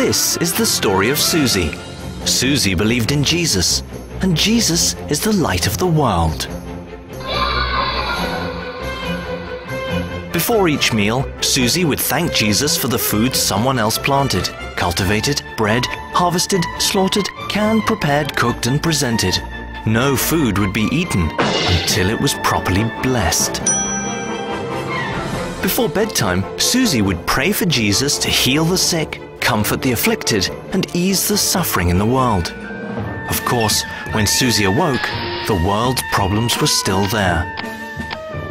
This is the story of Suzie. Suzie believed in Jesus, and Jesus is the light of the world. Before each meal, Suzie would thank Jesus for the food someone else planted, cultivated, bred, harvested, slaughtered, canned, prepared, cooked, and presented. No food would be eaten until it was properly blessed. Before bedtime, Suzie would pray for Jesus to heal the sick, comfort the afflicted, and ease the suffering in the world. Of course, when Suzie awoke, the world's problems were still there.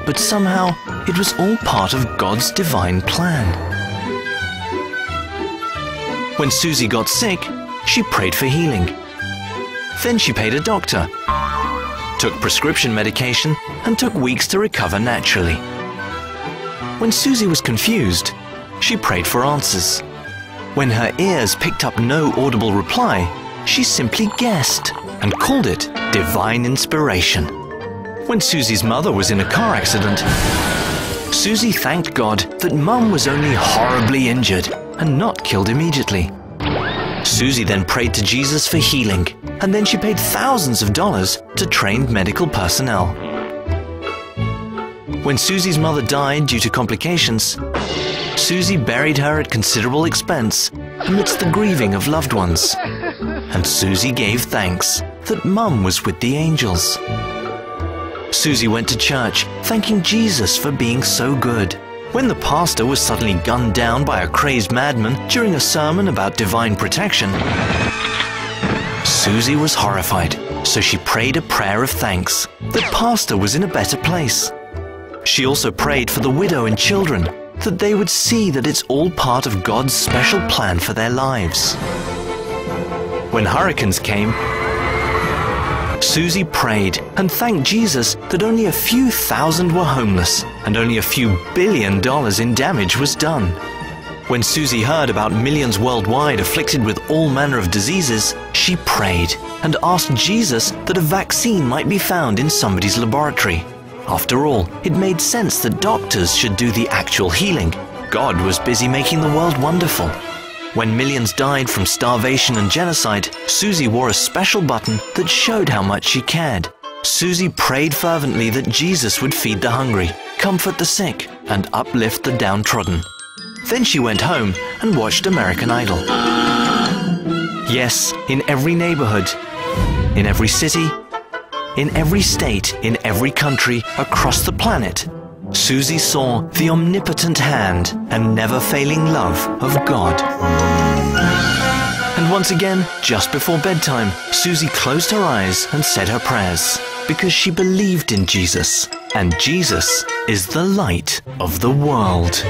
But somehow, it was all part of God's divine plan. When Suzie got sick, she prayed for healing. Then she paid a doctor, took prescription medication, and took weeks to recover naturally. When Suzie was confused, she prayed for answers. When her ears picked up no audible reply, she simply guessed and called it divine inspiration. When Suzie's mother was in a car accident, Suzie thanked God that Mum was only horribly injured and not killed immediately. Suzie then prayed to Jesus for healing, and then she paid thousands of dollars to trained medical personnel. When Suzie's mother died due to complications, Suzie buried her at considerable expense amidst the grieving of loved ones. And Suzie gave thanks that Mum was with the angels. Suzie went to church, thanking Jesus for being so good. When the pastor was suddenly gunned down by a crazed madman during a sermon about divine protection, Suzie was horrified, so she prayed a prayer of thanks. The pastor was in a better place. She also prayed for the widow and children, that they would see that it's all part of God's special plan for their lives. When hurricanes came, Suzie prayed and thanked Jesus that only a few thousand were homeless and only a few $1 billion in damage was done. When Suzie heard about millions worldwide afflicted with all manner of diseases, she prayed and asked Jesus that a vaccine might be found in somebody's laboratory. After all, it made sense that doctors should do the actual healing. God was busy making the world wonderful. When millions died from starvation and genocide, Suzie wore a special button that showed how much she cared. Suzie prayed fervently that Jesus would feed the hungry, comfort the sick, and uplift the downtrodden. Then she went home and watched American Idol. Yes, in every neighborhood, in every city, in every state, in every country, across the planet, Suzie saw the omnipotent hand and never-failing love of God. And once again, just before bedtime, Suzie closed her eyes and said her prayers, because she believed in Jesus, and Jesus is the light of the world.